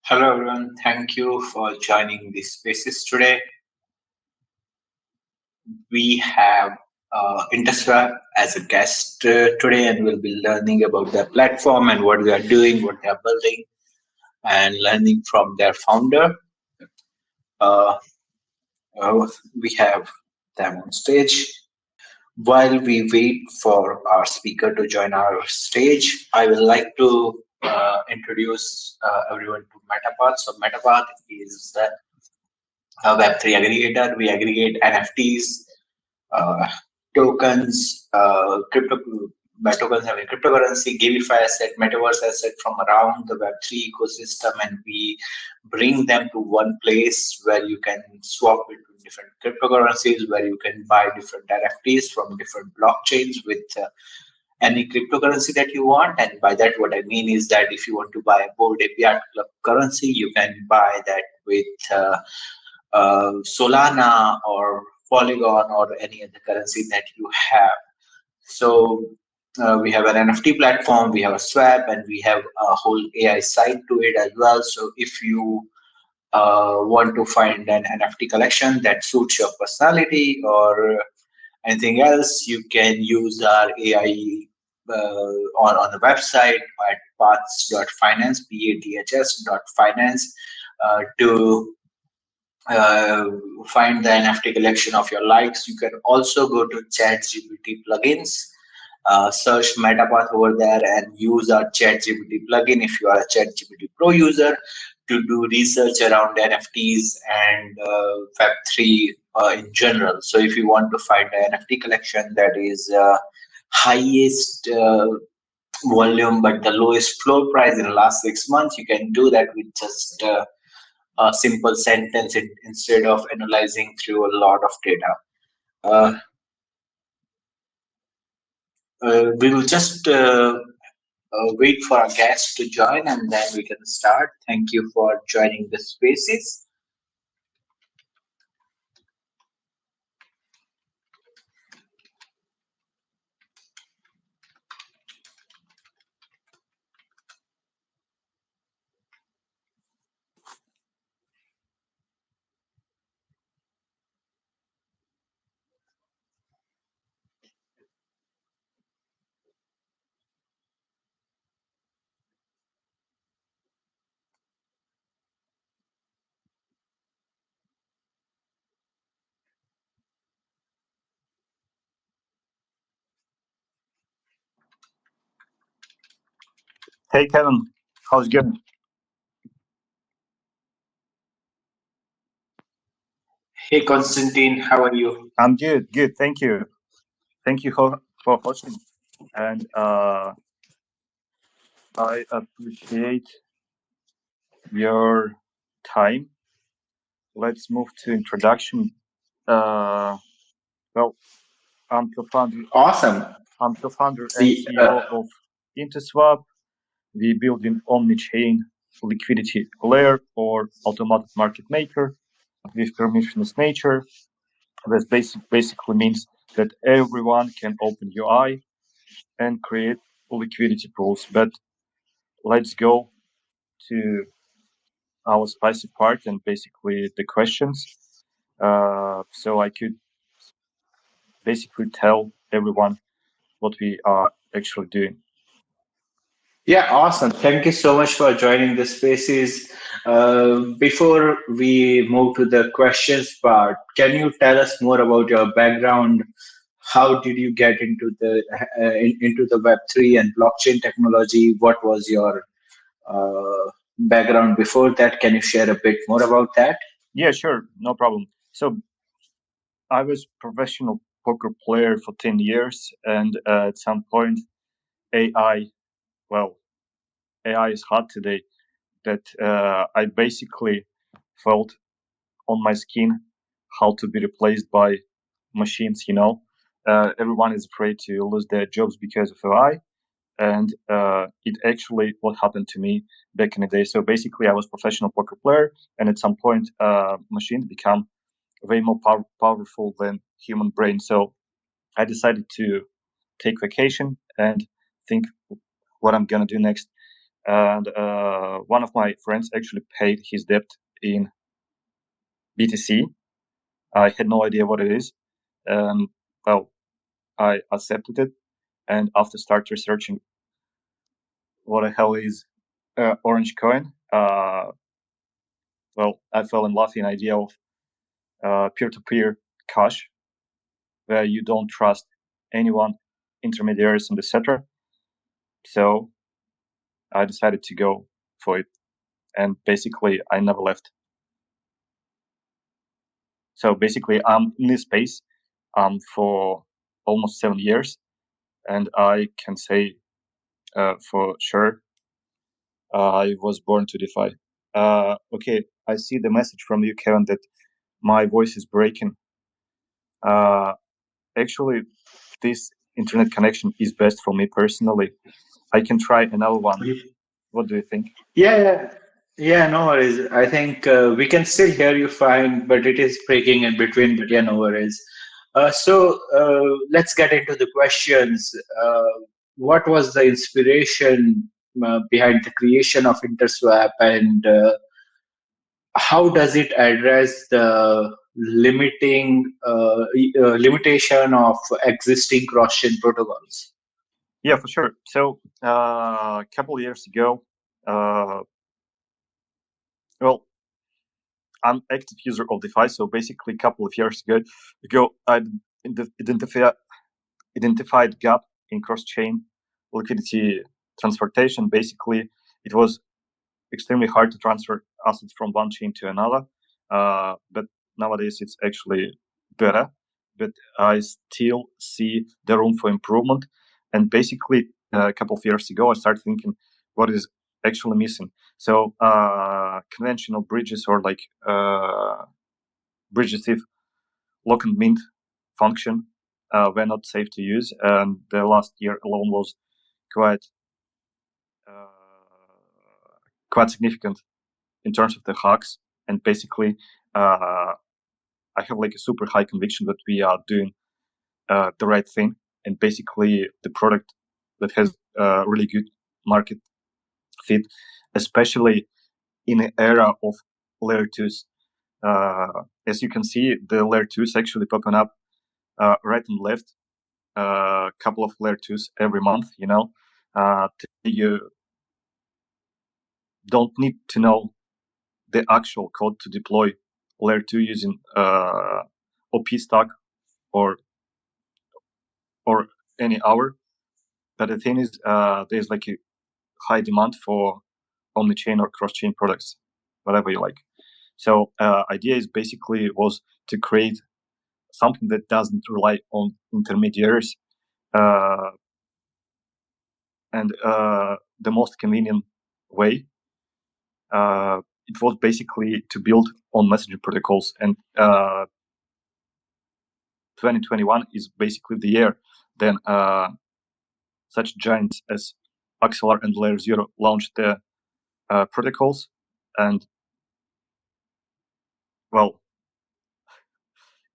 Hello everyone, thank you for joining these spaces today. We have Interswap as a guest today, and we'll be learning about their platform and what they are doing, what they are building, and learning from their founder. Uh, we have them on stage. While we wait for our speaker to join our stage, I would like to introduce everyone to MetaPath. So MetaPath is a Web3 aggregator. We aggregate NFTs, uh, tokens, by tokens having cryptocurrency, GameFi asset, metaverse asset from around the Web3 ecosystem, and we bring them to one place where you can swap between different cryptocurrencies, where you can buy different NFTs from different blockchains with any cryptocurrency that you want. And by that, what I mean is that if you want to buy a Bored Ape Yacht Club currency, you can buy that with Solana or Polygon or any other currency that you have. So we have an NFT platform, we have a swap, and we have a whole AI side to it as well. So if you want to find an NFT collection that suits your personality or anything else, you can use our AI on the website at paths.finance, paths.finance, to find the NFT collection of your likes. You can also go to ChatGPT plugins, search MetaPath over there, and use our ChatGPT plugin if you are a ChatGPT Pro user to do research around NFTs and Web3 in general. So if you want to find an NFT collection that is highest volume but the lowest floor price in the last 6 months, you can do that with just a simple sentence instead of analyzing through a lot of data. Uh, we will just wait for our guests to join and then we can start. Thank you for joining the spaces. Hey Kevin, how's it going? Hey Konstantin, how are you? I'm good, thank you. Thank you for hosting. And I appreciate your time. Let's move to introduction. Well, I'm co-founder. Awesome. I'm co-founder and CEO of Interswap. We build an omni-chain liquidity layer or automated market maker with permissionless nature. This basically means that everyone can open UI and create liquidity pools. But let's go to our spicy part and basically the questions. So I could basically tell everyone what we are actually doing. Yeah, awesome. Thank you so much for joining the spaces. Before we move to the questions part, can you tell us more about your background? How did you get into the Web3 and blockchain technology? What was your background before that? Can you share a bit more about that? Yeah, sure, no problem. So I was professional poker player for 10 years, and at some point, AI is hot today. That I basically felt on my skin how to be replaced by machines. Everyone is afraid to lose their jobs because of AI, and it actually what happened to me back in the day. So basically, I was professional poker player, and at some point, machines become way more powerful than human brain. So I decided to take vacation and think what I'm gonna do next. And one of my friends actually paid his debt in BTC. I had no idea what it is. Well, I accepted it, and after start researching what the hell is Orange Coin, well, I fell in love with the idea of peer-to-peer cash, where you don't trust anyone, intermediaries, and etc. So I decided to go for it, and basically I never left. So basically, I'm in this space for almost 7 years, and I can say for sure I was born to DeFi. Okay, I see the message from you, Kevin, that my voice is breaking. Actually, this internet connection is best for me personally. I can try another one. What do you think? Yeah, no worries. I think we can still hear you fine, but it is breaking in between. But yeah, no worries. Let's get into the questions. What was the inspiration behind the creation of Interswap, and how does it address the limitation of existing cross-chain protocols? Yeah, for sure. So a couple of years ago, well, I'm active user of DeFi. So basically, a couple of years ago, I identified gap in cross-chain liquidity transportation. Basically, it was extremely hard to transfer assets from one chain to another. But nowadays, it's actually better. But I still see the room for improvement. And basically, a couple of years ago, I started thinking, what is actually missing? So conventional bridges or like bridges with lock and mint function were not safe to use, and the last year alone was quite quite significant in terms of the hacks. And basically, I have like a super high conviction that we are doing the right thing, and basically the product that has really good market fit, especially in an era of layer twos. As you can see, the layer twos actually popping up right and left. A couple of layer twos every month. You don't need to know the actual code to deploy layer 2 using OP stack or any hour. But the thing is, there's like a high demand for omni-chain or cross-chain products, whatever you like. So idea is basically was to create something that doesn't rely on intermediaries, and the most convenient way. It was basically to build on messaging protocols, and 2021 is basically the year then such giants as Axelar and Layer Zero launched their protocols, and well,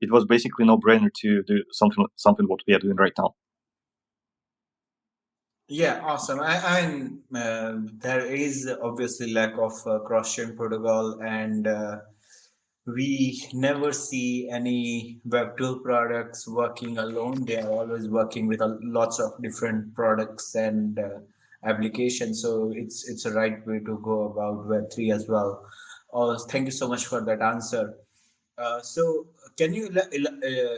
it was basically no brainer to do something what we are doing right now. Yeah, awesome. There is obviously lack of cross-chain protocol, and we never see any Web2 products working alone. They are always working with lots of different products and applications. So it's a right way to go about Web3 as well. Thank you so much for that answer. So, can you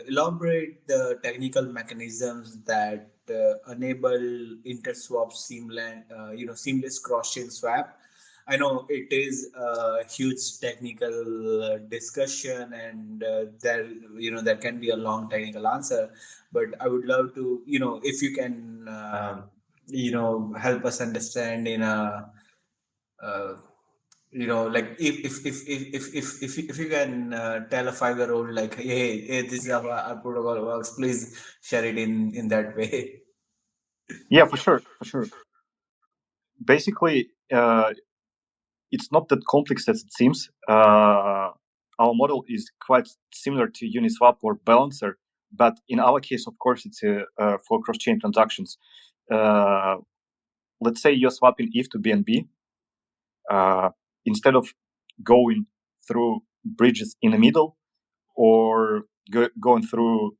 elaborate the technical mechanisms that enable interswap seamless cross-chain swap? I know it is a huge technical discussion, and there can be a long technical answer. But I would love to, if you can, help us understand in a like if you can tell a 5-year-old like, hey, this is how our protocol works, please share it in that way. Yeah, for sure. Basically, it's not that complex as it seems. Our model is quite similar to Uniswap or Balancer, but in our case, of course, it's for cross-chain transactions. let's say you're swapping ETH to BNB. Instead of going through bridges in the middle or going through,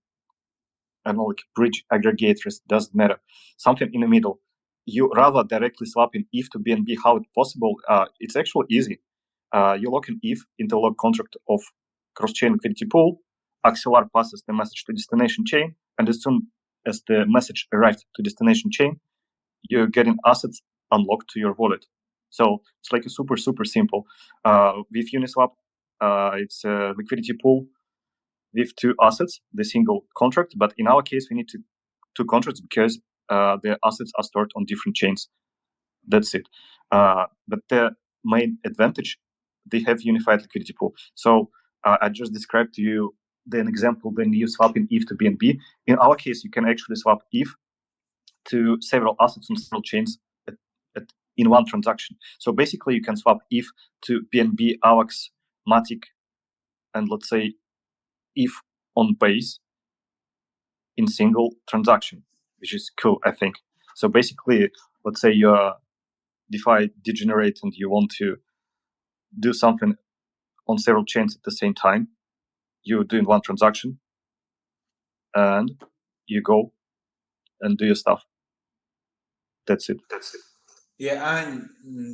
I don't know, like bridge aggregators, doesn't matter, something in the middle, you rather directly swapping ETH to BNB. How it's possible? It's actually easy. You lock an ETH into log contract of cross-chain liquidity pool. Axelar passes the message to destination chain, and as soon as the message arrives to destination chain, you're getting assets unlocked to your wallet. So it's like a super, super simple. With Uniswap, it's a liquidity pool with two assets, the single contract. But in our case, we need two contracts because the assets are stored on different chains. That's it. But the main advantage, they have unified liquidity pool. So I just described to you an example when you swap in ETH to BNB. In our case, you can actually swap ETH to several assets on several chains in one transaction. So basically, you can swap ETH to BNB, AVAX, Matic, and let's say ETH on base in single transaction, which is cool, I think. So basically, let's say you're DeFi degenerate and you want to do something on several chains at the same time. You're doing one transaction and you go and do your stuff. That's it. Yeah,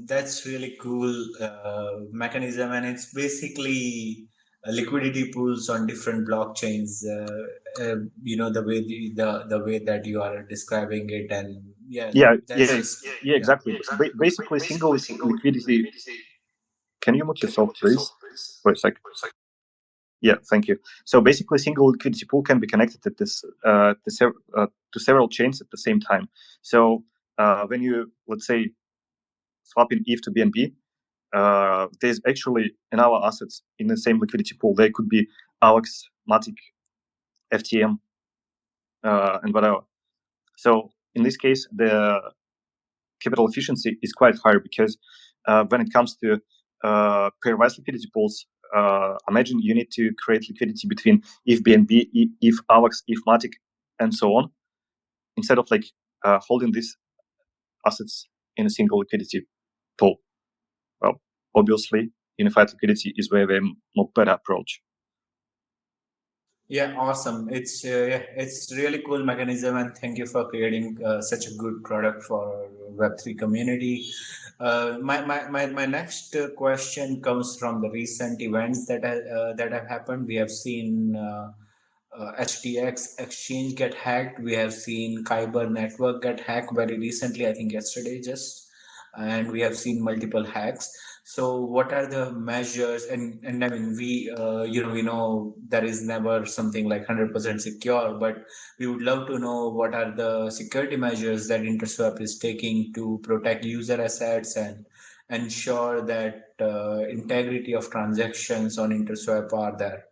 that's really cool mechanism, and it's basically liquidity pools on different blockchains. The way the way that you are describing it, and Exactly. Basically, single liquidity. Can you mute yourself, please? Wait a sec. Yeah, thank you. So basically, single liquidity pool can be connected at to several chains at the same time. So when you, let's say, swapping ETH to BNB, there's actually in our assets in the same liquidity pool. They could be AVAX, Matic, FTM, and whatever. So in this case, the capital efficiency is quite higher because when it comes to pairwise liquidity pools, imagine you need to create liquidity between ETH BNB, ETH AVAX, ETH Matic, and so on, instead of like holding these assets in a single liquidity pool. Well, obviously, unified liquidity is way more better approach. Yeah, awesome. It's really cool mechanism, and thank you for creating such a good product for Web3 community. My next question comes from the recent events that have happened. We have seen HTX exchange get hacked. We have seen Kyber network get hacked very recently, I think yesterday just, and we have seen multiple hacks. So what are the measures? And I mean, we know there is never something like 100% secure, but we would love to know what are the security measures that Interswap is taking to protect user assets and ensure that integrity of transactions on Interswap are there.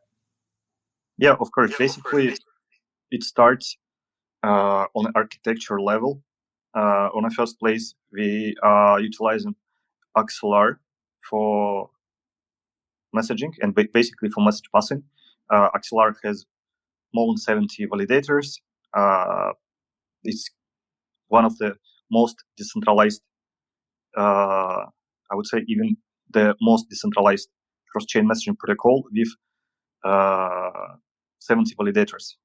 Yeah, of course. Basically, it starts on an architecture level. On the first place, we are utilizing Axelar for messaging and basically for message passing. Axelar has more than 70 validators. It's one of the most decentralized, I would say even the most decentralized cross-chain messaging protocol with 70 validators.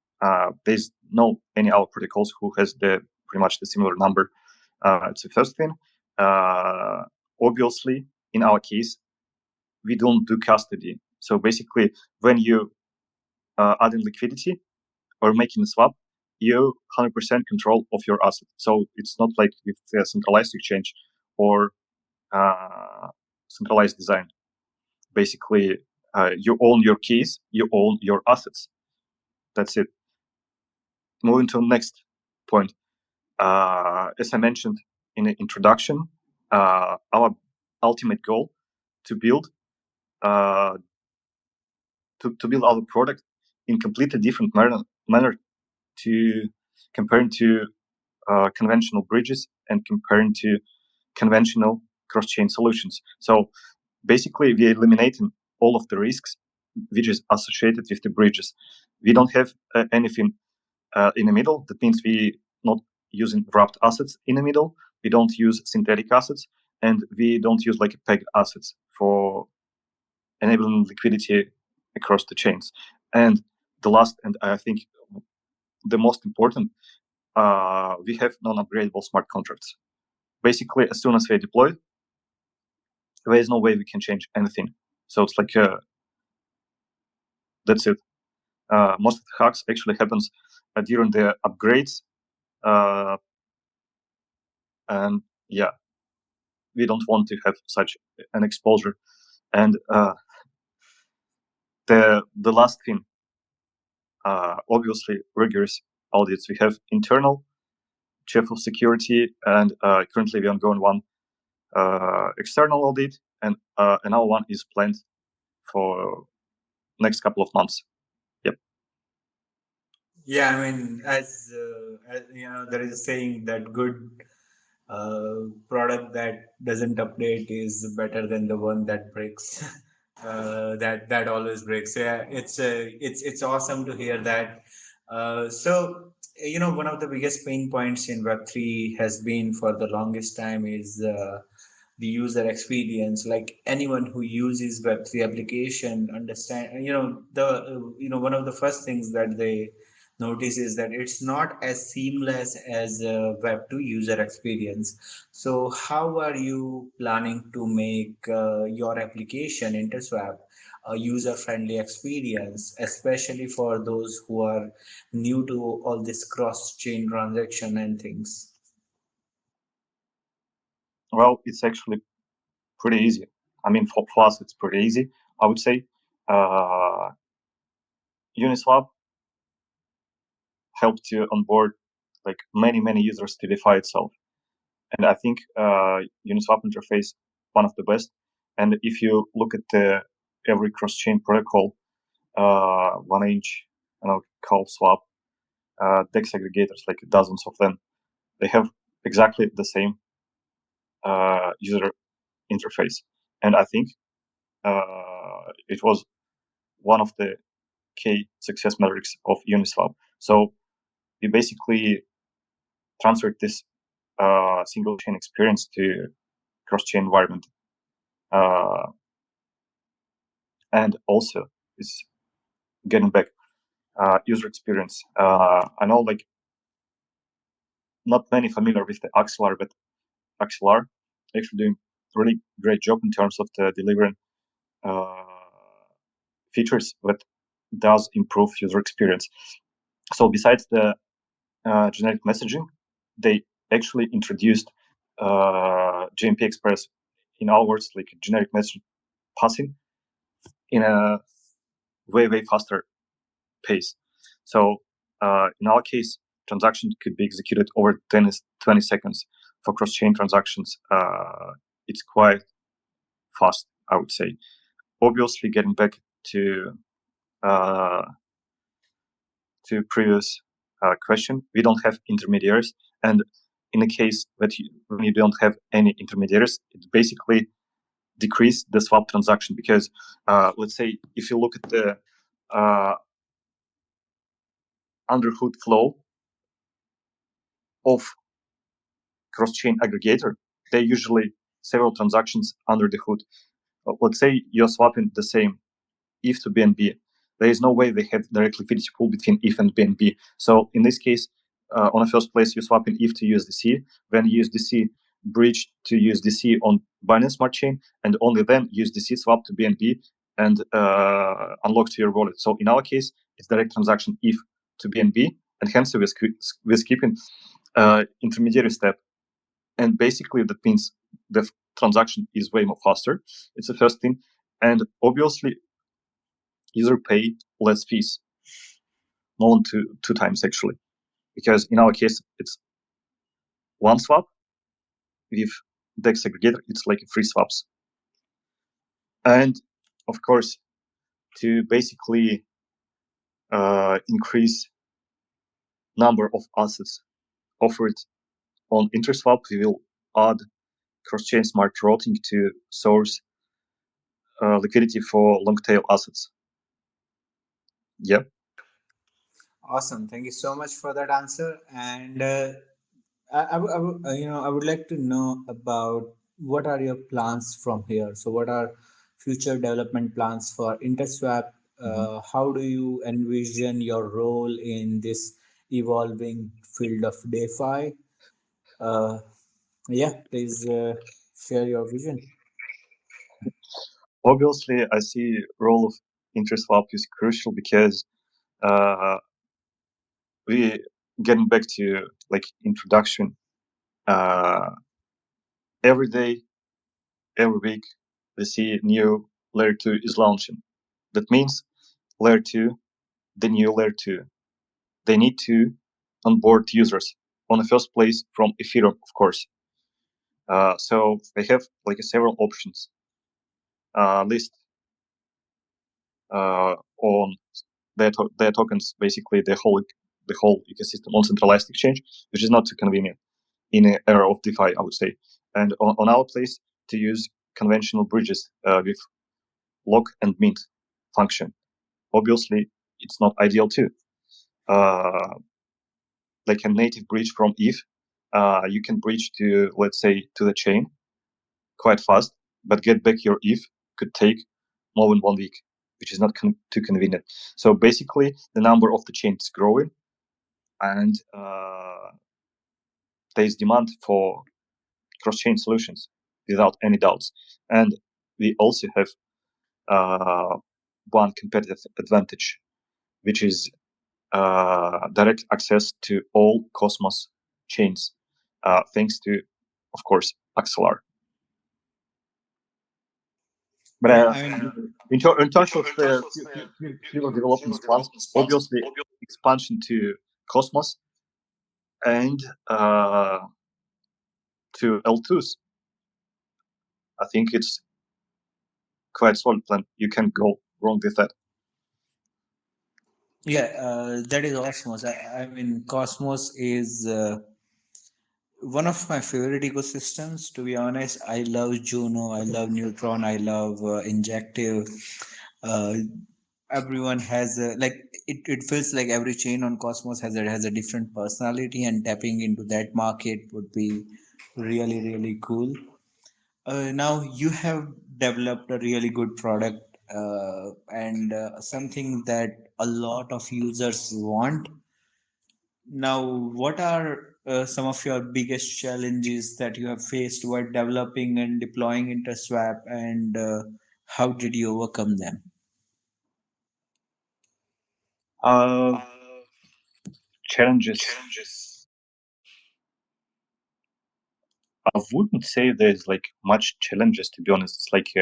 There's no any other protocols who has pretty much the similar number. It's the first thing. Obviously, in our case, we don't do custody. So basically, when you add in liquidity or making a swap, you 100% control of your asset. So it's not like with a centralized exchange or centralized design. Basically, you own your keys, you own your assets. That's it. Moving to the next point. As I mentioned in the introduction, our ultimate goal to build to build our product in completely different manner to comparing to conventional bridges and comparing to conventional cross-chain solutions. So basically, we're eliminating all of the risks which is associated with the bridges. We don't have anything in the middle. That means we not using wrapped assets in the middle. we don't use synthetic assets, and we don't use like pegged assets for enabling liquidity across the chains. And the last, and I think the most important, we have non-upgradable smart contracts. Basically, as soon as they deploy, there is no way we can change anything. So it's like that's it. Most of the hacks actually happens during the upgrades, and yeah, we don't want to have such an exposure. And the last thing, obviously, rigorous audits. We have internal chief of security, and currently we are ongoing one external audit, and another one is planned for next couple of months. Yep. Yeah, I mean, as you know, there is a saying that good product that doesn't update is better than the one that breaks. That always breaks. So, yeah, it's awesome to hear that. So you know, one of the biggest pain points in Web3 has been for the longest time is the user experience. Like anyone who uses Web3 application understand, you know, one of the first things that they notice is that it's not as seamless as a Web2 user experience. So how are you planning to make your application Interswap a user friendly experience, especially for those who are new to all this cross chain transaction and things? Well, it's actually pretty easy. I mean, for us, it's pretty easy. I would say Uniswap helped to onboard like many users to DeFi itself, and I think Uniswap interface one of the best. And if you look at every cross-chain protocol, 1inch, Call Swap, DEX aggregators, like dozens of them, they have exactly the same user interface. And I think it was one of the key success metrics of Uniswap. So we basically transferred this single chain experience to cross-chain environment. And also, it's getting back user experience. I know like not many familiar with the Axelar, but Axelar actually doing really great job in terms of the delivering features that does improve user experience. So besides the generic messaging, they actually introduced GMP Express, in our words, like generic message passing in a way faster pace. So in our case, transactions could be executed over 20 seconds. For cross-chain transactions, it's quite fast, I would say. Obviously, getting back to previous question, we don't have intermediaries, and in a case that when you don't have any intermediaries, it basically decrease the swap transaction, because let's say if you look at the underhood flow of cross-chain aggregator, they usually several transactions under the hood. Let's say you're swapping the same ETH to BNB. There is no way they have direct liquidity pool between ETH and BNB. So in this case, on the first place, you're swapping ETH to USDC, then USDC bridge to USDC on Binance Smart Chain, and only then USDC swap to BNB and unlock to your wallet. So in our case, it's direct transaction ETH to BNB, and hence we're skipping intermediary step. And basically that means the transaction is way more faster. It's the first thing. And obviously user pay less fees, more than two times actually, because in our case it's one swap. With DEX aggregator, it's like free swaps. And of course, to basically increase number of assets offered on Interswap, we will add cross-chain smart routing to source liquidity for long tail assets. Yep. Awesome. Thank you so much for that answer. And I would like to know about what are your plans from here. So, what are future development plans for Interswap? Mhm. How do you envision your role in this evolving field of DeFi? Uh, yeah, please share your vision. Obviously, I see role of Interswap is crucial because uh, we getting back to like introduction. Uh, every day, every week, we see new layer two is launching. That means layer two, the new layer two, they need to onboard users on the first place from Ethereum, of course. So they have like several options. List on their tokens, basically the whole ecosystem on centralized exchange, which is not too convenient in an era of DeFi, I would say. And on our place to use conventional bridges with lock and mint function. Obviously, it's not ideal too. Uh, like a native bridge from ETH, you can bridge to, let's say, to the chain quite fast, but get back your ETH could take more than 1 week, which is not too convenient. So basically, the number of the chains is growing, and there is demand for cross-chain solutions without any doubts. And we also have one competitive advantage, which is direct access to all Cosmos chains, thanks to, of course, Axelar. But Yeah, I mean, in terms of further development plans, obviously expansion to Cosmos and to L2s. I think it's quite solid plan. You can go wrong with that. yeah, that is Osmos. I mean, Cosmos is one of my favorite ecosystems. To be honest, I love Juno, I love Neutron, I love Injective. Uh, Everyone has it feels like every chain on Cosmos has a different personality, and tapping into that market would be really cool. Now you have developed a really good product, and something that a lot of users want. Now, what are some of your biggest challenges that you have faced while developing and deploying Interswap, and how did you overcome them? Uh, Challenges. I wouldn't say there's like much challenges, to be honest. It's like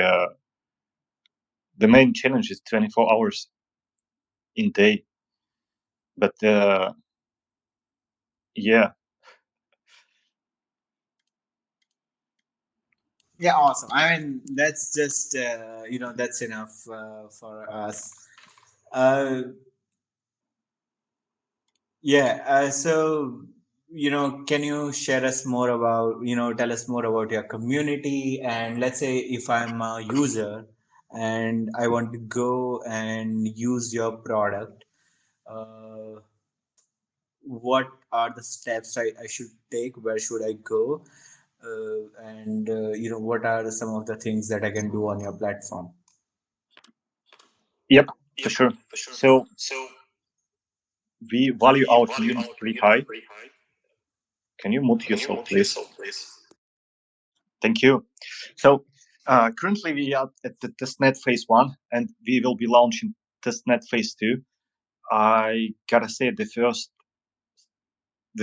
the main challenge is 24 hours in day. But yeah, Yeah, awesome. I mean, that's just that's enough for us. Uh, yeah. So can you share us more about tell us more about your community, and let's say if I'm a user and I want to go and use your product, uh, what are the steps I should take? Where should I go? And what are some of the things that I can do on your platform? yep, for sure. So we value our community pretty high. Can you mute yourself, please? Thank you. So currently we are at the testnet phase one, and we will be launching testnet phase two. I gotta say the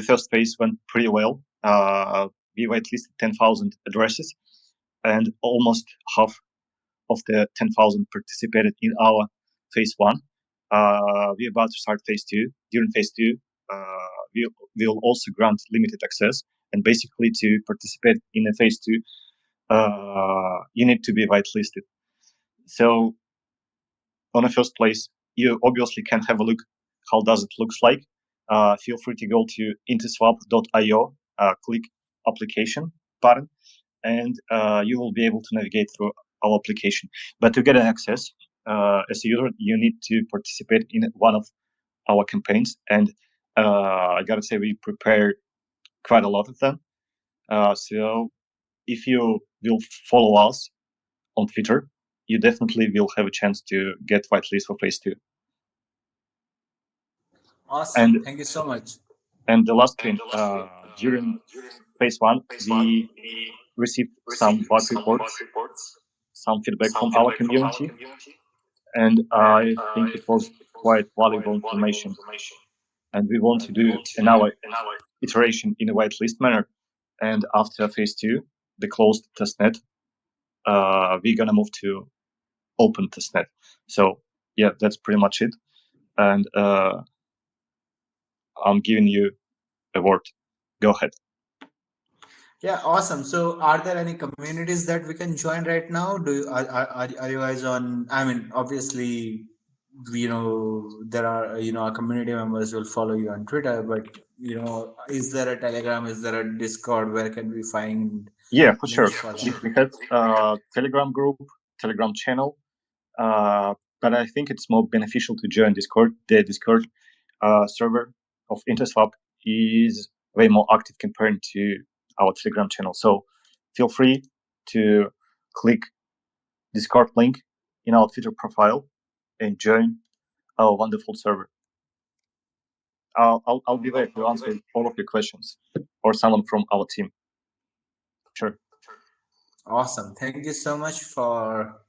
first phase went pretty well. We whitelisted 10,000 addresses, and almost half of the 10,000 participated in our phase one. We're about to start phase two. During phase two, we will also grant limited access. And basically, to participate in a phase two, you need to be whitelisted. So, on the first place, you obviously can have a look how does it looks like. Feel free to go to interswap.io, click application button, and you will be able to navigate through our application. But to get an access as a user, you need to participate in one of our campaigns. And I gotta say, we prepare quite a lot of them. So if you will follow us on Twitter, you definitely will have a chance to get whitelist for phase 2. Awesome. Thank you so much. And the last thing, during phase 1, we received some bug reports, some feedback from our community, and I think it was quite valuable information. And we want to do another iteration in a whitelist manner. And after phase 2, the closed testnet, we're gonna move to open testnet. So yeah, that's pretty much it. And I'm giving you a word. Go ahead. Yeah, awesome. So, are there any communities that we can join right now? Do you, are you guys on? I mean, obviously, there are our community members will follow you on Twitter, but is there a Telegram? Is there a Discord? Where can we find? Yeah, for sure. For We have a Telegram group, Telegram channel, but I think it's more beneficial to join Discord. The Discord server of Interswap is way more active compared to our Telegram channel. So feel free to click Discord link in our Twitter profile and join our wonderful server. I'll be there to answer all of your questions, or someone from our team. Sure. Awesome. Thank you so much for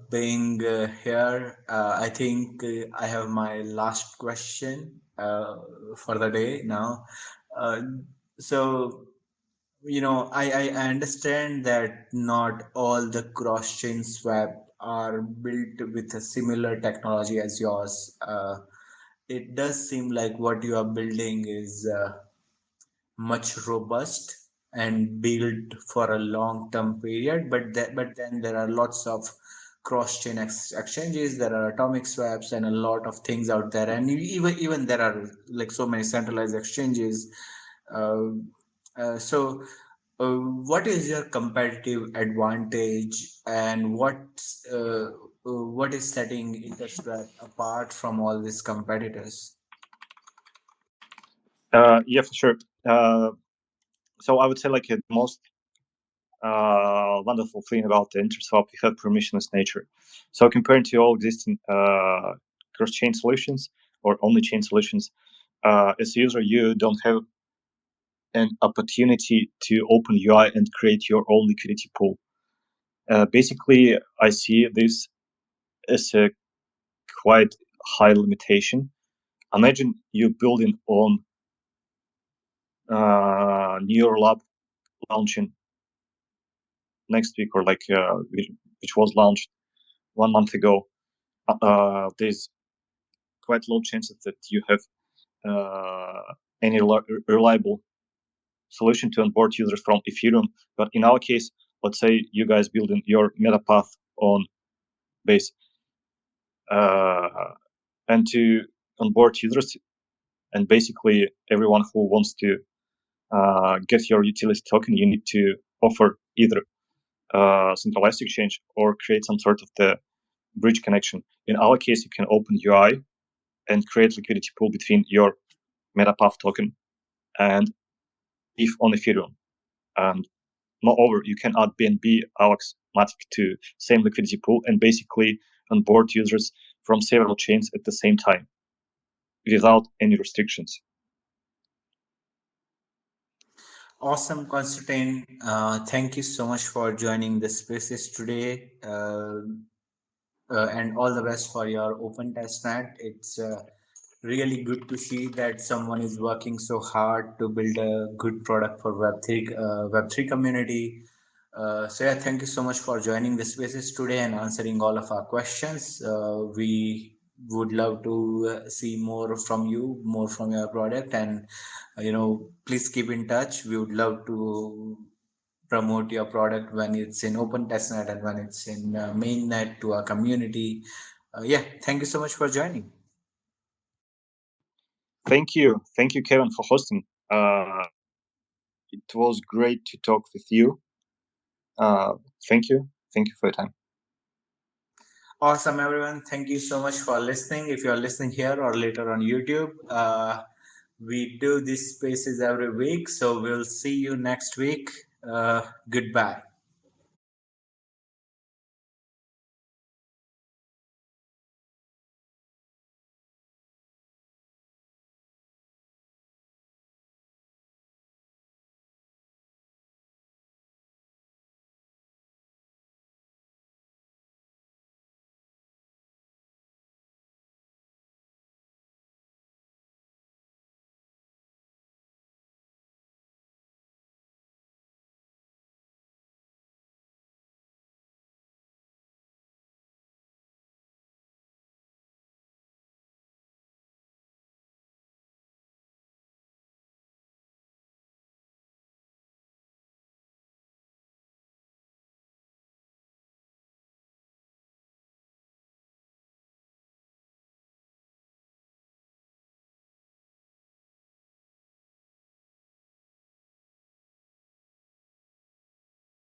being here. I think I have my last question for the day now. Uh, so, I understand that not all the cross chain swap are built with a similar technology as yours. It does seem like what you are building is much robust and built for a long term period, but then there are lots of cross chain exchanges, there are atomic swaps and a lot of things out there, and even there are like so many centralized exchanges. uh, what is your competitive advantage, and what is setting Interswap apart from all these competitors? Yeah, for sure. So I would say like the most wonderful thing about the Interswap, we have permissionless nature. So compared to all existing cross-chain solutions or only chain solutions, as a user, you don't have an opportunity to open UI and create your own liquidity pool. Basically, I see this as a quite high limitation. Imagine you building on Neural Lab launching next week, or like which was launched 1 month ago. There's quite low chances that you have any reliable solution to onboard users from Ethereum. But in our case, let's say you guys building your MetaPath on Base, and to onboard users, and basically everyone who wants to get your utility token, you need to offer either centralized exchange or create some sort of the bridge connection. In our case, you can open UI and create liquidity pool between your MetaPath token and ETH on Ethereum. And moreover, you can add BNB, AVAX, Matic to same liquidity pool and basically onboard users from several chains at the same time without any restrictions. Awesome, Constantine. Thank you so much for joining the spaces today, and all the best for your open testnet. It's really good to see that someone is working so hard to build a good product for Web3 community. So yeah, thank you so much for joining the spaces today and answering all of our questions. We would love to see more from you, more from your product, and please keep in touch. We would love to promote your product when it's in open testnet and when it's in mainnet to our community. Yeah, thank you so much for joining. Thank you, Kevin, for hosting. It was great to talk with you. Thank you for your time. Awesome, everyone. Thank you so much for listening. If you're listening here or later on YouTube, We do these spaces every week, so we'll see you next week. Goodbye.